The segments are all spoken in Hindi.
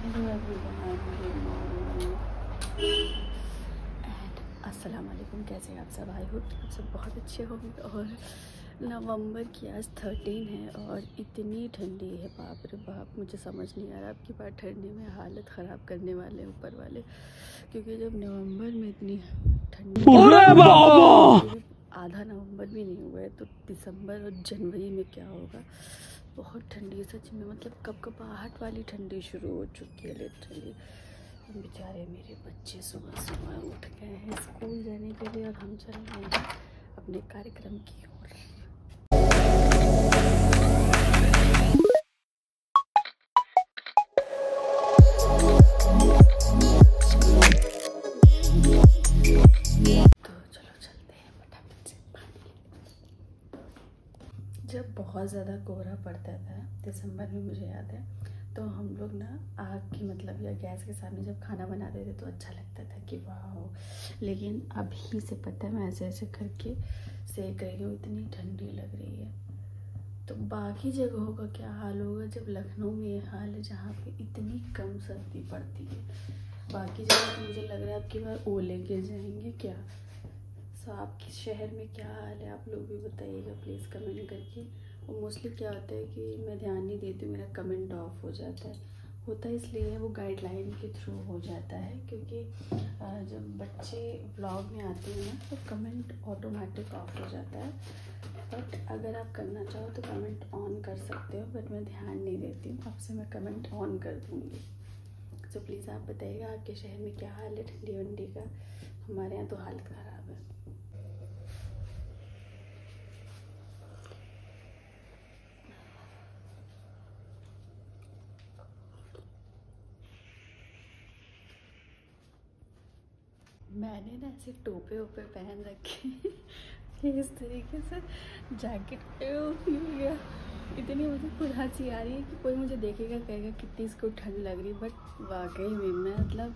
Hello everyone, good morning and अस्सलाम वालेकुम। कैसे हैं आप सब? आई होप आप सब बहुत अच्छे होंगे। और नवंबर की आज 13 है और इतनी ठंडी है, बाप रे बाप, मुझे समझ नहीं आ रहा अब की बार ठंडी में हालत ख़राब करने वाले ऊपर वाले। क्योंकि जब नवंबर में इतनी ठंडी, आधा नवंबर भी नहीं हुआ है तो दिसंबर और जनवरी में क्या होगा। बहुत ठंडी है सच में, मतलब कपकपाहट वाली ठंडी शुरू हो चुकी है लिटरली। बेचारे मेरे बच्चे सुबह सुबह उठ गए हैं स्कूल जाने के लिए और हम चल रहे हैं अपने कार्यक्रम की ओर। तो चलो चलते हैं फटाफट से। जब बहुत ज़्यादा कोहरा पड़ता था दिसंबर में, मुझे याद है, तो हम लोग ना आग की मतलब या गैस के सामने जब खाना बनाते थे तो अच्छा लगता था कि वाह। लेकिन अभी से पता है मैं ऐसे ऐसे करके सेक रही हूँ, इतनी ठंडी लग रही है। तो बाकी जगहों का क्या हाल होगा जब लखनऊ में ये हाल है जहाँ पे इतनी कम सर्दी पड़ती है। बाकी जगह तो मुझे लग रहा है अब की बार ओले गिर जाएंगे क्या। सो आपके शहर में क्या हाल है, आप लोग भी बताइएगा प्लीज़ कमेंट करके। और मोस्टली क्या होता है कि मैं ध्यान नहीं देती हूँ, मेरा कमेंट ऑफ हो जाता है। होता है इसलिए वो गाइडलाइन के थ्रू हो जाता है, क्योंकि जब बच्चे व्लॉग में आते हैं ना तो कमेंट ऑटोमेटिक ऑफ हो जाता है। बट अगर आप करना चाहो तो कमेंट ऑन कर सकते हो, बट मैं ध्यान नहीं देती हूँ। आपसे मैं कमेंट ऑन कर दूँगी। तो प्लीज़ आप बताइएगा आपके शहर में क्या हाल है ठंडी वंडी का। हमारे यहाँ तो हालत ख़राब है। मैंने ना ऐसे टोपे वोपे पहन रखे हैं इस तरीके से, जैकेट गया। इतनी मुझे खुद हंसी आ रही है कि कोई मुझे देखेगा कहेगा कितनी इसको ठंड लग रही, बट वाकई में मैं मतलब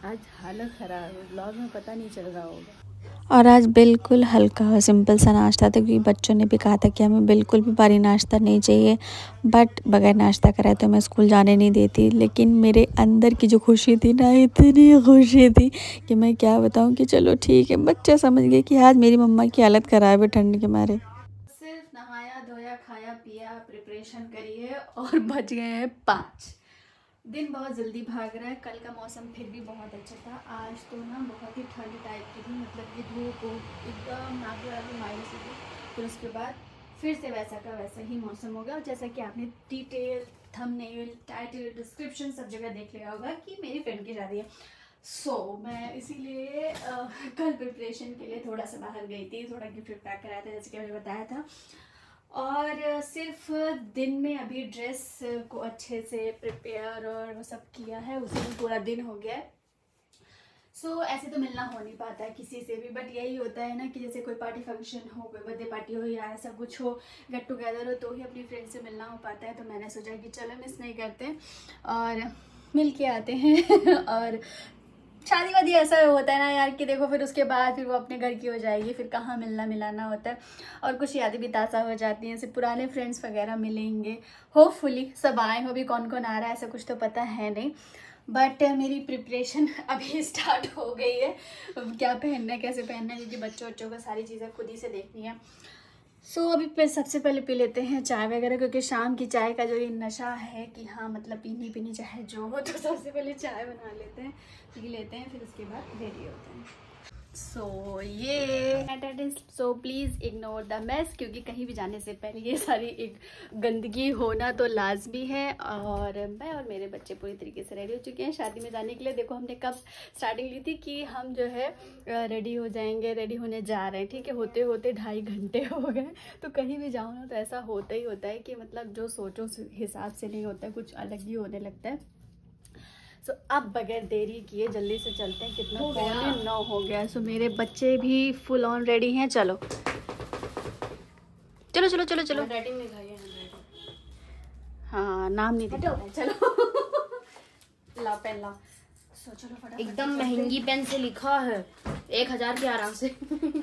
आज हालत ख़राब है। व्लॉग में पता नहीं चल रहा होगा। और आज बिल्कुल हल्का और सिंपल सा नाश्ता था, क्योंकि बच्चों ने भी कहा था कि हमें बिल्कुल भी भारी नाश्ता नहीं चाहिए। बट बगैर नाश्ता कराए तो मैं स्कूल जाने नहीं देती। लेकिन मेरे अंदर की जो खुशी थी ना, इतनी खुशी थी कि मैं क्या बताऊं कि चलो ठीक है, बच्चे समझ गए कि आज मेरी मम्मा की हालत ख़राब है ठंड के मारे। सिर्फ नहाया धोया खाया पिया प्रिपरेशन करी है और बज गए हैं 5। दिन बहुत जल्दी भाग रहा है। कल का मौसम फिर भी बहुत अच्छा था, आज तो ना बहुत ही ठंड टाइप की थी, मतलब ये धूप एकदम नाके वाली माइनस थी। फिर उसके बाद फिर से वैसा का वैसा ही मौसम हो गया। और जैसा कि आपने डिटेल थंबनेल टाइटल डिस्क्रिप्शन सब जगह देख लिया होगा कि मेरी फ्रेंड की शादी है। मैं इसीलिए कल प्रिपरेशन के लिए थोड़ा सा बाहर गई थी, थोड़ा गिफ्ट पैक कराया था जैसे कि मैंने बताया था। और सिर्फ दिन में अभी ड्रेस को अच्छे से प्रिपेयर और वो सब किया है, उसी में पूरा दिन हो गया है। ऐसे तो मिलना हो नहीं पाता है किसी से भी, बट यही होता है ना कि जैसे कोई पार्टी फंक्शन हो, कोई बर्थडे पार्टी हो या ऐसा कुछ हो, गेट टुगेदर हो, तो ही अपनी फ्रेंड से मिलना हो पाता है। तो मैंने सोचा कि चलो मिस नहीं करते और मिल के आते हैं। और शादी वादी ऐसा होता है ना यार कि देखो फिर उसके बाद फिर वो अपने घर की हो जाएगी, फिर कहाँ मिलना मिलाना होता है और कुछ यादें भी ताज़ा हो जाती हैं। सिर्फ पुराने फ्रेंड्स वगैरह मिलेंगे, होपफुली सब आए हो। भी कौन कौन आ रहा है ऐसा कुछ तो पता है नहीं, बट मेरी प्रिपरेशन अभी स्टार्ट हो गई है। क्या पहनना है कैसे पहनना है, क्योंकि बच्चों को सारी चीज़ें खुद ही से देखनी है। अभी सबसे पहले पी लेते हैं चाय वगैरह, क्योंकि शाम की चाय का जो ये नशा है कि हाँ मतलब पीनी चाहे जो हो, तो सबसे पहले चाय बना लेते हैं, पी लेते हैं, फिर उसके बाद रेडी होते हैं। So please ignore the mess, क्योंकि कहीं भी जाने से पहले ये सारी एक गंदगी होना तो लाजमी है। और मैं और मेरे बच्चे पूरी तरीके से रेडी हो चुके हैं शादी में जाने के लिए। देखो हमने कब स्टार्टिंग ली थी कि हम जो है रेडी हो जाएंगे, रेडी होने जा रहे हैं, ठीक है। होते होते 2.5 घंटे हो गए। तो कहीं भी जाओ ना तो ऐसा होता ही होता है कि मतलब जो सोचो हिसाब से नहीं होता है, कुछ अलग ही होने लगता है। अब बगैर देरी किए जल्दी से चलते हैं। कितना 9:15 हो गया। मेरे बच्चे भी फुल ऑन रेडी हैं। चलो चलो चलो चलो चलो। हाँ नाम नहीं दिखा है, चलो ला पेन ला। चलो फटाफट, एकदम महंगी पेन से लिखा है 1000 के आराम से।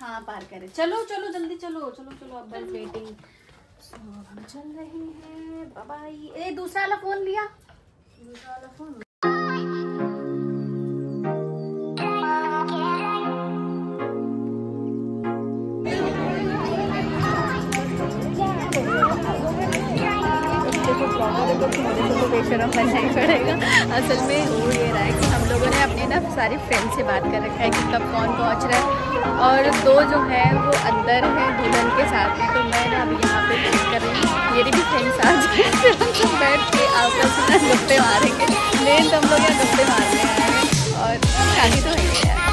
हाँ पार करें। चलो चलो जल्दी चलो चलो चलो। अब बस वेटिंग। हम चल रहे हैं। Bye bye. दूसरा वाला फोन लिया, दूसरा वाला फोन बेशरम बनना ही पड़ेगा। असल में हो ये रहा है कि हम लोगों ने अपने ना सारी फ्रेंड से बात कर रखा है कि कब कौन पहुंच रहा है, और 2 जो है वो अंदर है दुल्हन के साथ में, तो मैं ना अभी यहाँ पे वेट कर रही हूँ मेरी भी फ्रेंड्स आ जाए, फिर हम सब बैठ के आपस में गप्पे मारेंगे। मेन तो हम लोग यहाँ गप्पे मारने आए हैं, और शादी तो है यार।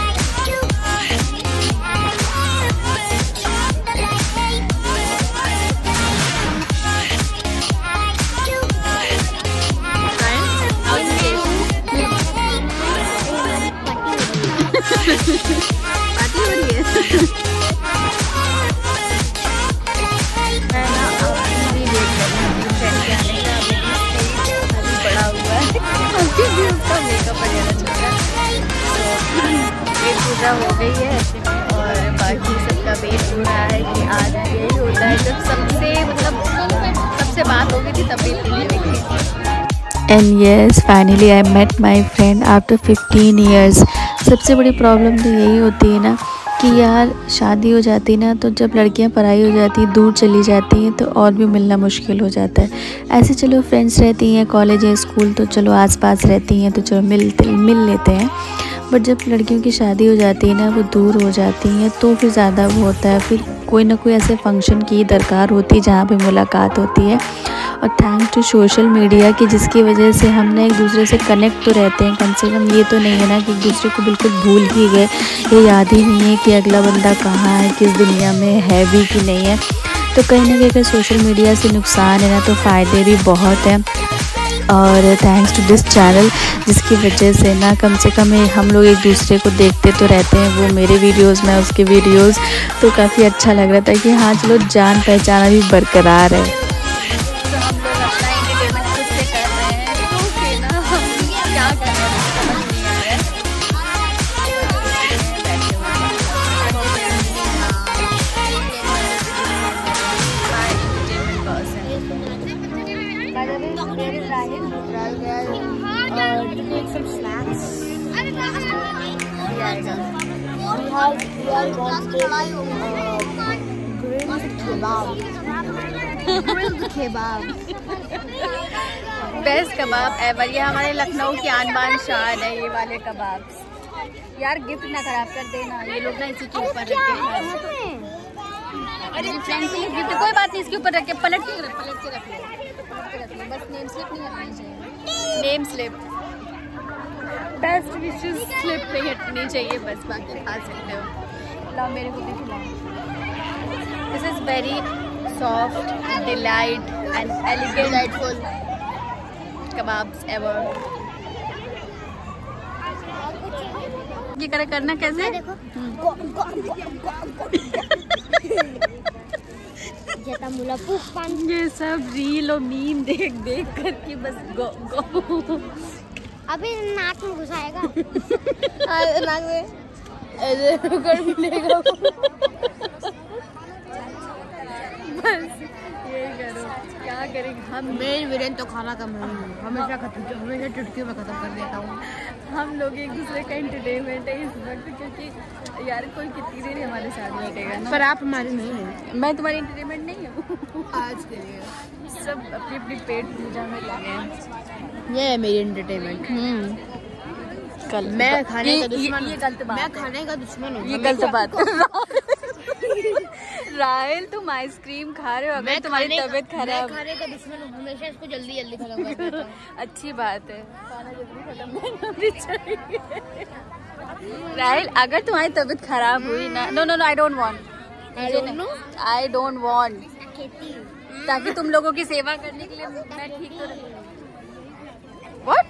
पार्टी हो रही है। मैं ना अभी वेट कर रही हूँ फ्रेंड के आने का, अभी बड़ा हुआ है, अभी भी उसका मेकअप वगैरह चल रहा है। तो एक पूजा हो गई है और बाकी सबका वेट हो रहा है कि आ जाए। यही होता है जब सबसे मतलब सबसे बात होगी थी तब भी मिलेगी। And yes finally I met my friend after 15 years. सबसे बड़ी प्रॉब्लम तो यही होती है ना कि यार शादी हो जाती है ना, तो जब लड़कियां पढ़ाई हो जाती हैं, दूर चली जाती हैं, तो और भी मिलना मुश्किल हो जाता है। ऐसे चलो फ्रेंड्स रहती हैं, कॉलेज है, स्कूल तो चलो आसपास रहती हैं, तो चलो मिल लेते हैं। बट जब लड़कियों की शादी हो जाती है ना, वो दूर हो जाती हैं, तो फिर ज़्यादा वो होता है। फिर कोई ना कोई ऐसे फंक्शन की दरकार होती है जहाँ पे मुलाकात होती है। और थैंक्स टू सोशल मीडिया की जिसकी वजह से हम ना एक दूसरे से कनेक्ट तो रहते हैं। कम से कम ये तो नहीं है ना कि एक दूसरे को बिल्कुल भूल ही गए, ये याद ही नहीं है कि अगला बंदा कहाँ है, किस दुनिया में है भी कि नहीं है। तो कहीं ना कहीं अगर सोशल मीडिया से नुकसान है ना, तो फ़ायदे भी बहुत हैं। और थैंक्स टू दिस चैनल जिसकी वजह से ना कम से कम हम लोग एक दूसरे को देखते तो रहते हैं, वो मेरे वीडियोस मैं उसके वीडियोस, तो काफ़ी अच्छा लग रहा था कि हाँ चलो जान पहचान भी बरकरार है। बेस्ट कबाब एवर, ये हमारे लखनऊ की आन बान शान है ये वाले कबाब। यार गिफ्ट ना खराब कर देना, ये लोग ना इसी के ऊपर रख के अरे फ्रेंड के लिए गिफ्ट कोई बात नहीं, इसके ऊपर रख के पलट के रख लो, बस नेम स्लिप नहीं हटनी चाहिए। Name slip, best wishes slip नहीं हटनी चाहिए, बस बाकी खा सकते हो। लाओ मेरे को भी खिलाओ। This is very soft delight and elegant delightful kebabs ever. ये करना कैसे देखो। ये सब रील और मीम देख देख कर के बस गो अभी नाक में घुसाएगा। नाक में ऐसे कर मिलेगा। बस यही करो, क्या करेंगे हम। मेरी वीरेन तो खाना कम है, हमेशा चुटकी में खत्म कर देता हूँ। हम लोग एक दूसरे का एंटरटेनमेंट है इस वक्त, क्योंकि यार कोई कितनी देर हमारे साथ बैठेगा ना। पर आप हमारी नहीं है, मैं तुम्हारी एंटरटेनमेंट नहीं हूँ। आज के लिए सब अपनी अपनी पेट पूजा में लगे हैं। ये है मेरी एंटरटेनमेंट। कल मैं खाने का दुश्मन, ये गलत बात, मैं खाने का दुश्मन हूँ, ये गलत बात। राहिल तुम आइसक्रीम खा रहे हो, अगर तुम्हारी तबीयत खराब। मैं खाने का दुश्मन हूँ, हमेशा इसको जल्दी जल्दी खत्म कर देता हूँ। अच्छी बात है, खाना जल्दी खत्म नहीं होनी चाहिए। राहिल अगर तुम्हारी तबीयत खराब हुई ना, no no no I don't want, I don't want, ताकि तुम लोगों की सेवा करने के लिए मैं ठीक तो रहूं। व्हाट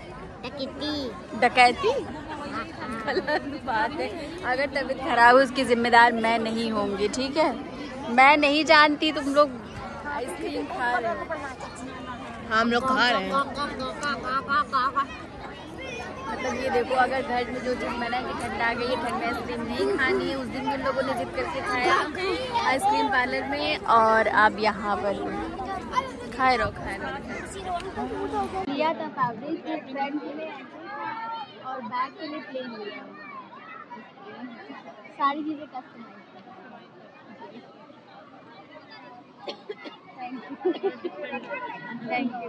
डकैती गलत बात है। अगर तबीयत खराब है उसकी जिम्मेदार मैं नहीं होंगी, ठीक है। मैं नहीं जानती तुम लोग आइसक्रीम खा रहे हो, हम लोग खा रहे हैं। मतलब ये देखो, अगर घर में जो चीज़ बना कि ठंडा आ गई है, ठंड में आइसक्रीम नहीं खानी है। उस दिन भी लोगों ने जिद करके खाया आइसक्रीम पार्लर में, और आप यहाँ पर खाए रहो। लिया था फैब्रिक फ्रेंड के लिए और बैग के लिए प्लेन लिया, सारी चीज़ें कस्टमाइज। Thank you.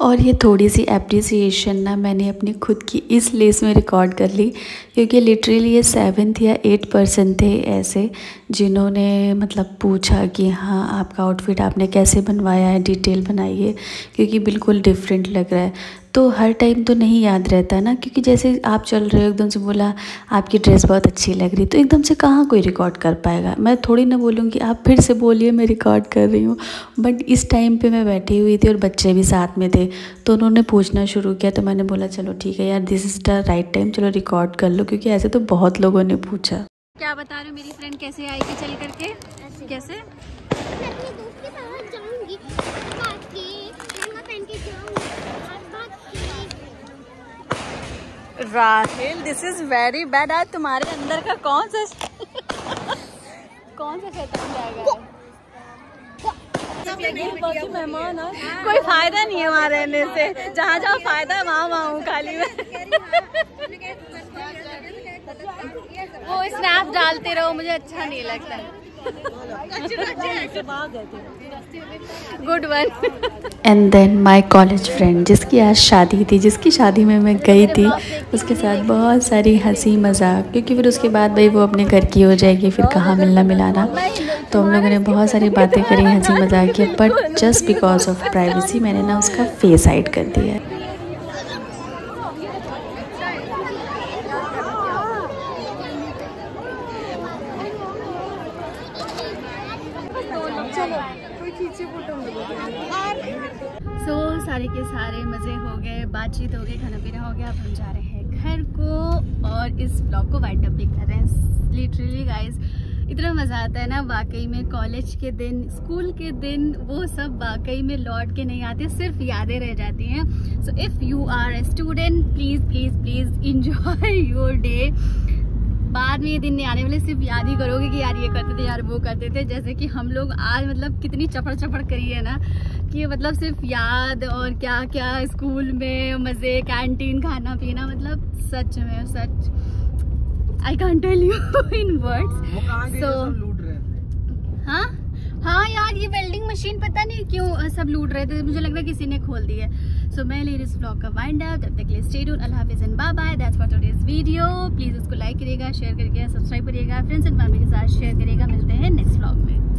और ये थोड़ी सी एप्रिसिएशन ना मैंने अपनी खुद की इस लेस में रिकॉर्ड कर ली, क्योंकि लिटरली ये 7th या 8th पर्सन थे ऐसे जिन्होंने मतलब पूछा कि हाँ आपका आउटफिट आपने कैसे बनवाया है, डिटेल बनाइए क्योंकि बिल्कुल डिफरेंट लग रहा है। तो हर टाइम तो नहीं याद रहता ना, क्योंकि जैसे आप चल रहे हो एकदम से बोला आपकी ड्रेस बहुत अच्छी लग रही, तो एकदम से कहाँ कोई रिकॉर्ड कर पाएगा। मैं थोड़ी ना बोलूँगी आप फिर से बोलिए मैं रिकॉर्ड कर रही हूँ, बट इस टाइम पे मैं बैठी हुई थी और बच्चे भी साथ में थे तो उन्होंने पूछना शुरू किया, तो मैंने बोला चलो ठीक है यार, this is the right time, चलो रिकॉर्ड कर लो, क्योंकि ऐसे तो बहुत लोगों ने पूछा। क्या बता रहे हो मेरी फ्रेंड कैसे आएगी चल करके? कैसे? मैं अपने दोस्त के साथ जाऊंगी, भाग के लहंगा पहन के जाऊंगी और भाग के। Rahil this is very bad. आज तुम्हारे अंदर का कौन सा शैतान जाएगा? मेहमान कोई फायदा नहीं है वहाँ रहने से, जहाँ जहाँ फायदा है वहाँ हूँ खाली में। वो स्नैप डालते रहो, मुझे अच्छा नहीं लगता। Good one. And then my college friend जिसकी आज शादी थी, जिसकी शादी में मैं गई थी, उसके साथ बहुत सारी हंसी मजाक, क्योंकि फिर उसके बाद भाई वो अपने घर की हो जाएगी, फिर कहाँ मिलना मिलाना। तो हम लोगों ने बहुत सारी बातें करी, हंसी मजाक की, but just because of privacy मैंने ना उसका फेस हाइड कर दिया है। सारे के सारे मज़े हो गए, बातचीत हो गई, खाना पीना हो गया। अब हम जा रहे हैं घर को और इस ब्लॉग को वाइंड अप भी कर रहे हैं। लिटरली गाइस इतना मज़ा आता है ना वाकई में, कॉलेज के दिन, स्कूल के दिन, वो सब वाकई में लौट के नहीं आते, सिर्फ यादें रह जाती हैं। So if you are a student please please please enjoy your day. बाद में ये दिन नहीं आने वाले, सिर्फ याद ही करोगे कि यार ये करते थे, यार वो करते थे। जैसे कि हम लोग आज मतलब कितनी चपड़ चपड़ करी है ना, कि मतलब सिर्फ याद और क्या क्या स्कूल में मज़े, कैंटीन, खाना पीना, मतलब सच में सच I can't tell you in words. So हाँ यार ये वेल्डिंग मशीन पता नहीं क्यों सब लूट रहे थे, मुझे लग रहा है किसी ने खोल दी है। सो मैं ले रही इस ब्लॉग का वाइंड अप, तब तक के लिए स्टे ट्यून्ड, अल्लाह हाफिज़ and bye bye. That's for today's video. Please इसको लाइक करिएगा, शेयर करिएगा, सब्सक्राइब करिएगा, फ्रेंड्स एंड फैमिली के साथ शेयर करिएगा। मिलते हैं नेक्स्ट ब्लॉग में।